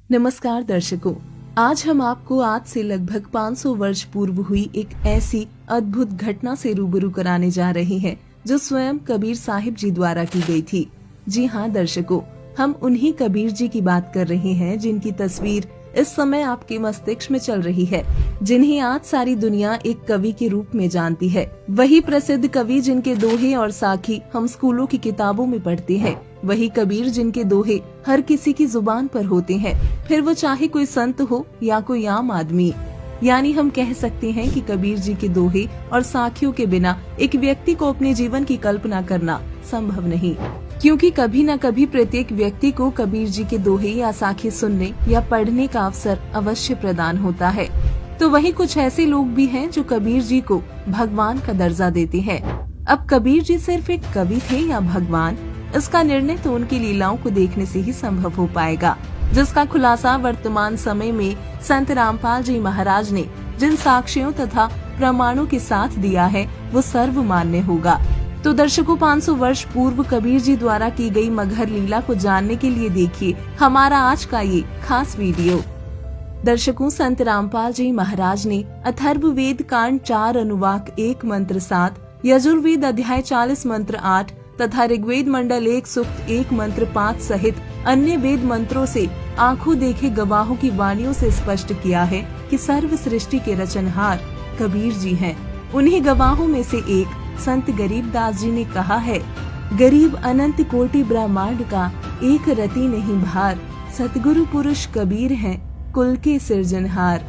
नमस्कार दर्शकों, आज हम आपको आज से लगभग 500 वर्ष पूर्व हुई एक ऐसी अद्भुत घटना से रूबरू कराने जा रहे हैं जो स्वयं कबीर साहिब जी द्वारा की गई थी। जी हाँ दर्शकों, हम उन्हीं कबीर जी की बात कर रहे हैं जिनकी तस्वीर इस समय आपके मस्तिष्क में चल रही है, जिन्हें आज सारी दुनिया एक कवि के रूप में जानती है। वही प्रसिद्ध कवि जिनके दोहे और साखी हम स्कूलों की किताबों में पढ़ते हैं, वही कबीर जिनके दोहे हर किसी की जुबान पर होते हैं, फिर वो चाहे कोई संत हो या कोई आम आदमी। यानी हम कह सकते हैं कि कबीर जी के दोहे और साखियों के बिना एक व्यक्ति को अपने जीवन की कल्पना करना संभव नहीं, क्योंकि कभी न कभी प्रत्येक व्यक्ति को कबीर जी के दोहे या साखी सुनने या पढ़ने का अवसर अवश्य प्रदान होता है। तो वही कुछ ऐसे लोग भी हैं जो कबीर जी को भगवान का दर्जा देते हैं। अब कबीर जी सिर्फ एक कवि थे या भगवान, इसका निर्णय तो उनकी लीलाओं को देखने से ही संभव हो पाएगा, जिसका खुलासा वर्तमान समय में संत रामपाल जी महाराज ने जिन साक्ष्यों तथा प्रमाणों के साथ दिया है वो सर्वमान्य होगा। तो दर्शकों, 500 वर्ष पूर्व कबीर जी द्वारा की गई मगहर लीला को जानने के लिए देखिए हमारा आज का ये खास वीडियो। दर्शकों, संत रामपाल जी महाराज ने अथर्ववेद कांड 4 अनुवाक 1 मंत्र 7, यजुर्वेद अध्याय 40 मंत्र 8 तथा ऋग्वेद मंडल 1 सूक्त 1 मंत्र 5 सहित अन्य वेद मंत्रों से आंखों देखे गवाहों की वाणियों से स्पष्ट किया है कि सर्व सृष्टि के रचनहार कबीर जी हैं। उन्हीं गवाहों में से एक संत गरीबदास जी ने कहा है, गरीब अनंत कोटि ब्रह्मांड का एक रति नहीं भार, सतगुरु पुरुष कबीर हैं कुल के सृजनहार।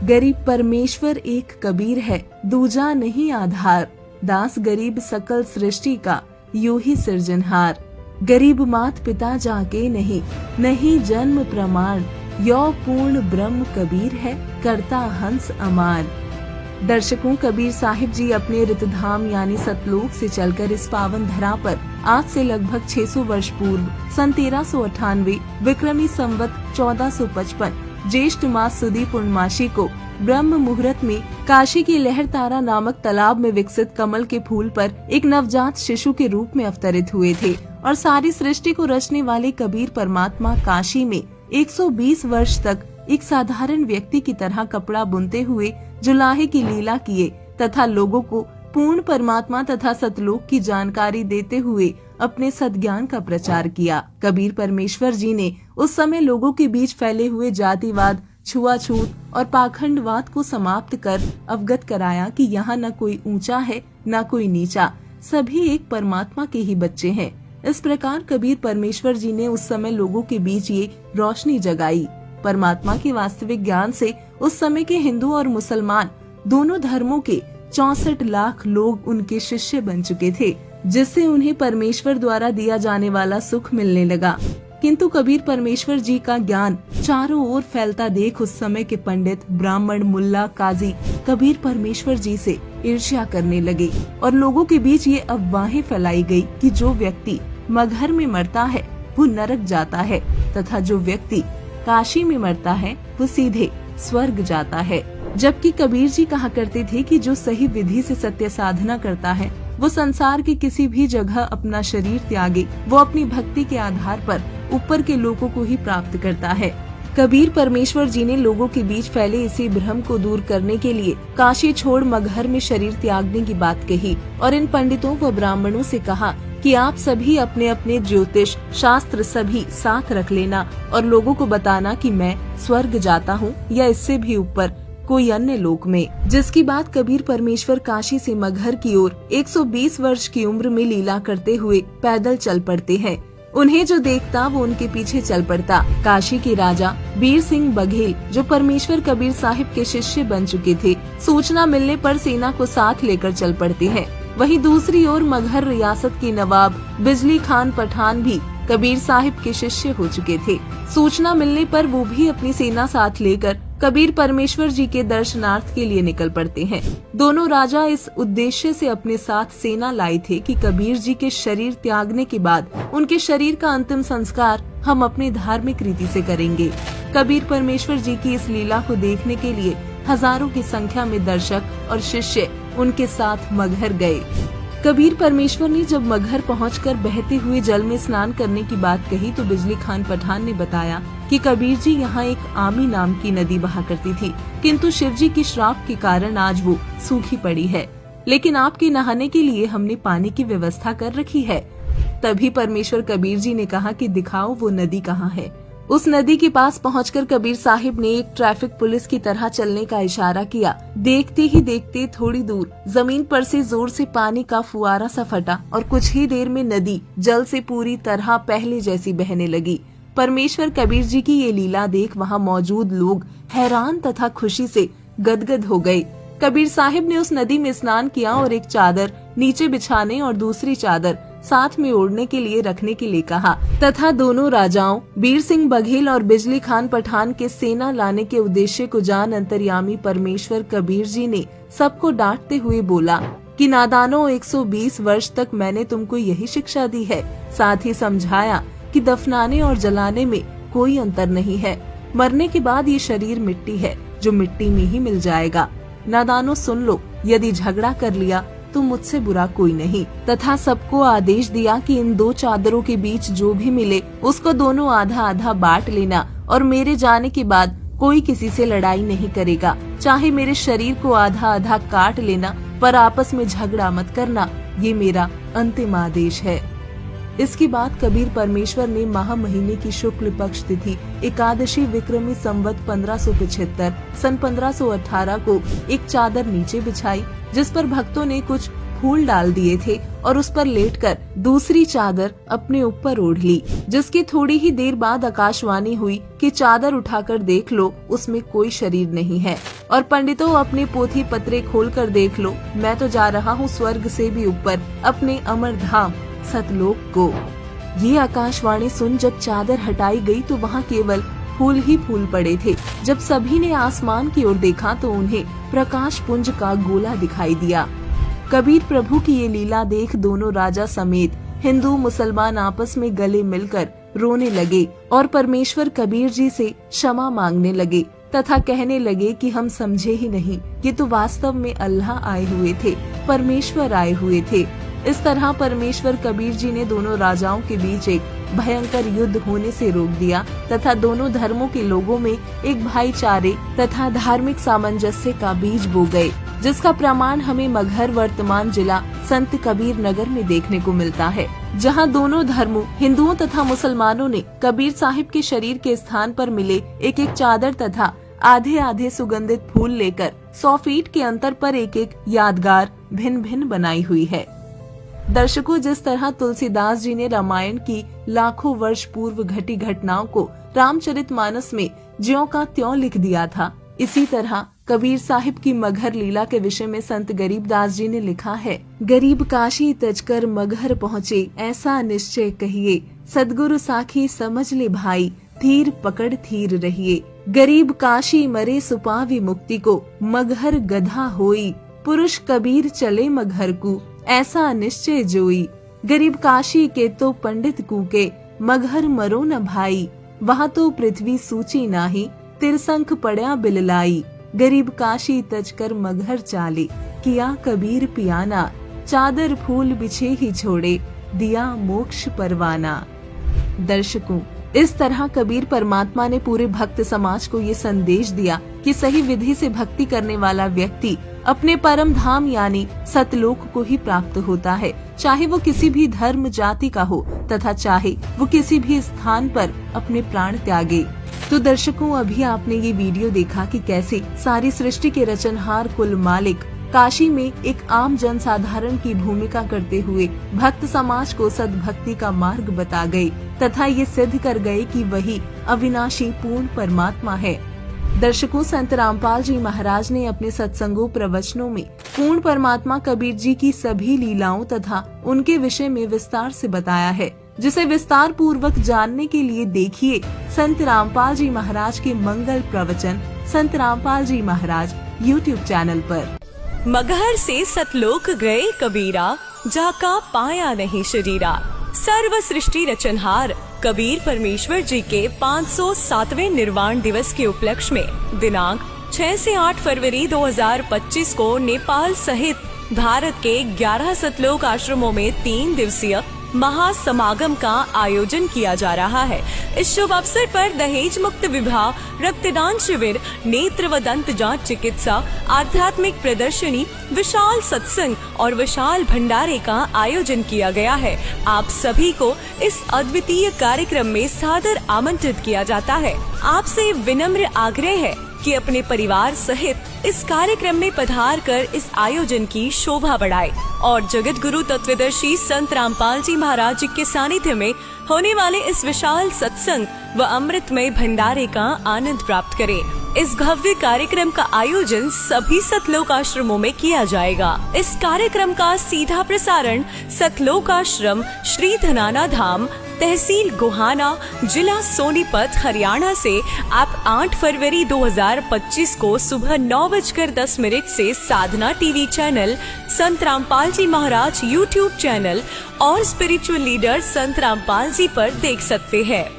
गरीब परमेश्वर एक कबीर है, दूजा नहीं आधार, दास गरीब सकल सृष्टि का यूं ही सृजनहार। गरीब मात पिता जाके नहीं, नहीं जन्म प्रमाण, यो पूर्ण ब्रह्म कबीर है, करता हंस अमान। दर्शकों, कबीर साहिब जी अपने रितधाम यानी सतलोक से चलकर इस पावन धरा पर आज से लगभग 600 वर्ष पूर्व सन 1398 विक्रमी संवत 1455 ज्येष्ठ मास सुदी पूर्णमासी को ब्रह्म मुहूर्त में काशी की लहरतारा नामक तालाब में विकसित कमल के फूल पर एक नवजात शिशु के रूप में अवतरित हुए थे और सारी सृष्टि को रचने वाले कबीर परमात्मा काशी में 120 वर्ष तक एक साधारण व्यक्ति की तरह कपड़ा बुनते हुए जुलाहे की लीला किए तथा लोगों को पूर्ण परमात्मा तथा सतलोक की जानकारी देते हुए अपने सद्ज्ञान का प्रचार किया। कबीर परमेश्वर जी ने उस समय लोगों के बीच फैले हुए जातिवाद, छुआछूत और पाखंडवाद को समाप्त कर अवगत कराया कि यहाँ न कोई ऊंचा है न कोई नीचा, सभी एक परमात्मा के ही बच्चे हैं। इस प्रकार कबीर परमेश्वर जी ने उस समय लोगों के बीच ये रोशनी जगाई। परमात्मा के वास्तविक ज्ञान से उस समय के हिंदू और मुसलमान दोनों धर्मों के 64 लाख लोग उनके शिष्य बन चुके थे, जिससे उन्हें परमेश्वर द्वारा दिया जाने वाला सुख मिलने लगा। किंतु कबीर परमेश्वर जी का ज्ञान चारों ओर फैलता देख उस समय के पंडित, ब्राह्मण, मुल्ला, काजी कबीर परमेश्वर जी से ईर्ष्या करने लगे और लोगों के बीच ये अफवाहें फैलाई गई कि जो व्यक्ति मगहर में मरता है वो नरक जाता है तथा जो व्यक्ति काशी में मरता है वो सीधे स्वर्ग जाता है। जबकि कबीर जी कहा करते थे कि जो सही विधि से सत्य साधना करता है वो संसार के किसी भी जगह अपना शरीर त्यागे, वो अपनी भक्ति के आधार पर ऊपर के लोगों को ही प्राप्त करता है। कबीर परमेश्वर जी ने लोगों के बीच फैले इसी भ्रम को दूर करने के लिए काशी छोड़ मगहर में शरीर त्यागने की बात कही और इन पंडितों व ब्राह्मणों से कहा कि आप सभी अपने अपने ज्योतिष शास्त्र सभी साथ रख लेना और लोगों को बताना कि मैं स्वर्ग जाता हूँ या इससे भी ऊपर कोई अन्य लोक में। जिसकी बात कबीर परमेश्वर काशी से मगहर की ओर 120 वर्ष की उम्र में लीला करते हुए पैदल चल पड़ते हैं। उन्हें जो देखता वो उनके पीछे चल पड़ता। काशी के राजा वीर सिंह बघेल, जो परमेश्वर कबीर साहिब के शिष्य बन चुके थे, सूचना मिलने पर सेना को साथ लेकर चल पड़ते हैं। वहीं दूसरी ओर मगहर रियासत के नवाब बिजली खान पठान भी कबीर साहिब के शिष्य हो चुके थे। सूचना मिलने पर वो भी अपनी सेना साथ लेकर कबीर परमेश्वर जी के दर्शनार्थ के लिए निकल पड़ते हैं। दोनों राजा इस उद्देश्य से अपने साथ सेना लाए थे कि कबीर जी के शरीर त्यागने के बाद उनके शरीर का अंतिम संस्कार हम अपनी धार्मिक रीति से करेंगे। कबीर परमेश्वर जी की इस लीला को देखने के लिए हजारों की संख्या में दर्शक और शिष्य उनके साथ मगहर गए। कबीर परमेश्वर ने जब मगहर पहुंचकर बहते हुए जल में स्नान करने की बात कही तो बिजली खान पठान ने बताया कि कबीर जी यहाँ एक आमी नाम की नदी बहा करती थी, किंतु शिव जी की श्राप के कारण आज वो सूखी पड़ी है। लेकिन आपके नहाने के लिए हमने पानी की व्यवस्था कर रखी है। तभी परमेश्वर कबीर जी ने कहा कि दिखाओ वो नदी कहाँ है। उस नदी के पास पहुंचकर कबीर साहिब ने एक ट्रैफिक पुलिस की तरह चलने का इशारा किया। देखते ही देखते थोड़ी दूर जमीन पर से जोर से पानी का फुआरा सा फटा और कुछ ही देर में नदी जल से पूरी तरह पहले जैसी बहने लगी। परमेश्वर कबीर जी की ये लीला देख वहाँ मौजूद लोग हैरान तथा खुशी से गदगद हो गए। कबीर साहिब ने उस नदी में स्नान किया और एक चादर नीचे बिछाने और दूसरी चादर साथ में ओढ़ने के लिए रखने के लिए कहा तथा दोनों राजाओं बीर सिंह बघेल और बिजली खान पठान के सेना लाने के उद्देश्य को जान अंतर्यामी परमेश्वर कबीर जी ने सबको डांटते हुए बोला कि नादानों, 120 वर्ष तक मैंने तुमको यही शिक्षा दी है। साथ ही समझाया कि दफनाने और जलाने में कोई अंतर नहीं है। मरने के बाद ये शरीर मिट्टी है जो मिट्टी में ही मिल जाएगा। नादानों, सुन लो, यदि झगड़ा कर लिया तो मुझसे बुरा कोई नहीं। तथा सबको आदेश दिया कि इन दो चादरों के बीच जो भी मिले उसको दोनों आधा आधा बांट लेना और मेरे जाने के बाद कोई किसी से लड़ाई नहीं करेगा। चाहे मेरे शरीर को आधा आधा काट लेना, पर आपस में झगड़ा मत करना। ये मेरा अंतिम आदेश है। इसके बाद कबीर परमेश्वर ने माह महीने की शुक्ल पक्ष तिथि एकादशी विक्रमी संवत 1575 सन 1518 को एक चादर नीचे बिछाई, जिस पर भक्तों ने कुछ फूल डाल दिए थे और उस पर लेटकर दूसरी चादर अपने ऊपर ओढ़ ली। जिसकी थोड़ी ही देर बाद आकाशवाणी हुई कि चादर उठाकर देख लो, उसमें कोई शरीर नहीं है। और पंडितों, अपने पोथी पत्रे खोलकर देख लो, मैं तो जा रहा हूँ स्वर्ग से भी ऊपर अपने अमर धाम सतलोक को। ये आकाशवाणी सुन जब चादर हटाई गई तो वहाँ केवल फूल ही फूल पड़े थे। जब सभी ने आसमान की ओर देखा तो उन्हें प्रकाश पुंज का गोला दिखाई दिया। कबीर प्रभु की ये लीला देख दोनों राजा समेत हिंदू मुसलमान आपस में गले मिलकर रोने लगे और परमेश्वर कबीर जी से क्षमा मांगने लगे तथा कहने लगे कि हम समझे ही नहीं, ये तो वास्तव में अल्लाह आए हुए थे, परमेश्वर आए हुए थे। इस तरह परमेश्वर कबीर जी ने दोनों राजाओं के बीच एक भयंकर युद्ध होने से रोक दिया तथा दोनों धर्मों के लोगों में एक भाईचारे तथा धार्मिक सामंजस्य का बीज बो गए, जिसका प्रमाण हमें मगहर वर्तमान जिला संत कबीर नगर में देखने को मिलता है, जहां दोनों धर्मों हिंदुओं तथा मुसलमानों ने कबीर साहिब के शरीर के स्थान पर मिले एक एक चादर तथा आधे आधे सुगंधित फूल लेकर 100 फीट के अंतर पर एक एक यादगार भिन्न भिन्न बनाई हुई है। दर्शकों, जिस तरह तुलसीदास जी ने रामायण की लाखों वर्ष पूर्व घटी घटनाओं को रामचरितमानस में ज्यों का त्यों लिख दिया था, इसी तरह कबीर साहिब की मगहर लीला के विषय में संत गरीबदास जी ने लिखा है। गरीब काशी तजकर मगहर पहुँचे, ऐसा निश्चय कहिए, सदगुरु साखी समझ ले भाई, धीर पकड़ थीर रहिए। गरीब काशी मरे सुपावी मुक्ति को, मगहर गधा होई, पुरुष कबीर चले मगहर को, ऐसा निश्चय जोई। गरीब काशी के तो पंडित कूके, मगहर मरो न भाई, वहाँ तो पृथ्वी सूची नाही, तिरसंख पड़ा बिललाई। गरीब काशी तजकर मगहर चाले, किया कबीर पियाना, चादर फूल बिछे ही छोड़े, दिया मोक्ष परवाना। दर्शकों, इस तरह कबीर परमात्मा ने पूरे भक्त समाज को ये संदेश दिया कि सही विधि से भक्ति करने वाला व्यक्ति अपने परम धाम यानी सतलोक को ही प्राप्त होता है, चाहे वो किसी भी धर्म जाति का हो तथा चाहे वो किसी भी स्थान पर अपने प्राण त्यागे। तो दर्शकों, अभी आपने ये वीडियो देखा कि कैसे सारी सृष्टि के रचनहार कुल मालिक काशी में एक आम जन साधारण की भूमिका करते हुए भक्त समाज को सद्भक्ति का मार्ग बता गए तथा ये सिद्ध कर गए कि वही अविनाशी पूर्ण परमात्मा है। दर्शकों, संत रामपाल जी महाराज ने अपने सत्संगों प्रवचनों में पूर्ण परमात्मा कबीर जी की सभी लीलाओं तथा उनके विषय में विस्तार से बताया है, जिसे विस्तार पूर्वक जानने के लिए देखिए संत रामपाल जी महाराज के मंगल प्रवचन संत रामपाल जी महाराज YouTube चैनल पर। मगहर से सतलोक गए कबीरा, जाका पाया नहीं शरीरा। सर्व सृष्टि रचनहार कबीर परमेश्वर जी के 507वें निर्वाण दिवस के उपलक्ष्य में दिनांक 6 से 8 फरवरी 2025 को नेपाल सहित भारत के 11 सतलोक आश्रमों में 3 दिवसीय महासमागम का आयोजन किया जा रहा है। इस शुभ अवसर पर दहेज मुक्त विवाह, रक्तदान शिविर, नेत्र व दंत जांच चिकित्सा, आध्यात्मिक प्रदर्शनी, विशाल सत्संग और विशाल भंडारे का आयोजन किया गया है। आप सभी को इस अद्वितीय कार्यक्रम में सादर आमंत्रित किया जाता है। आपसे विनम्र आग्रह है कि अपने परिवार सहित इस कार्यक्रम में पधार कर इस आयोजन की शोभा बढ़ाए और जगत गुरु तत्वदर्शी संत रामपाल जी महाराज जी के सानिध्य में होने वाले इस विशाल सत्संग व अमृतमय भंडारे का आनंद प्राप्त करें। इस भव्य कार्यक्रम का आयोजन सभी सतलोक आश्रमों में किया जाएगा। इस कार्यक्रम का सीधा प्रसारण सतलोक आश्रम श्री धनाना धाम, तहसील गोहाना, जिला सोनीपत, हरियाणा से आप 8 फरवरी 2025 को सुबह 9:10 से साधना टीवी चैनल, संत रामपाल जी महाराज यूट्यूब चैनल और स्पिरिचुअल लीडर संत रामपाल जी पर देख सकते हैं।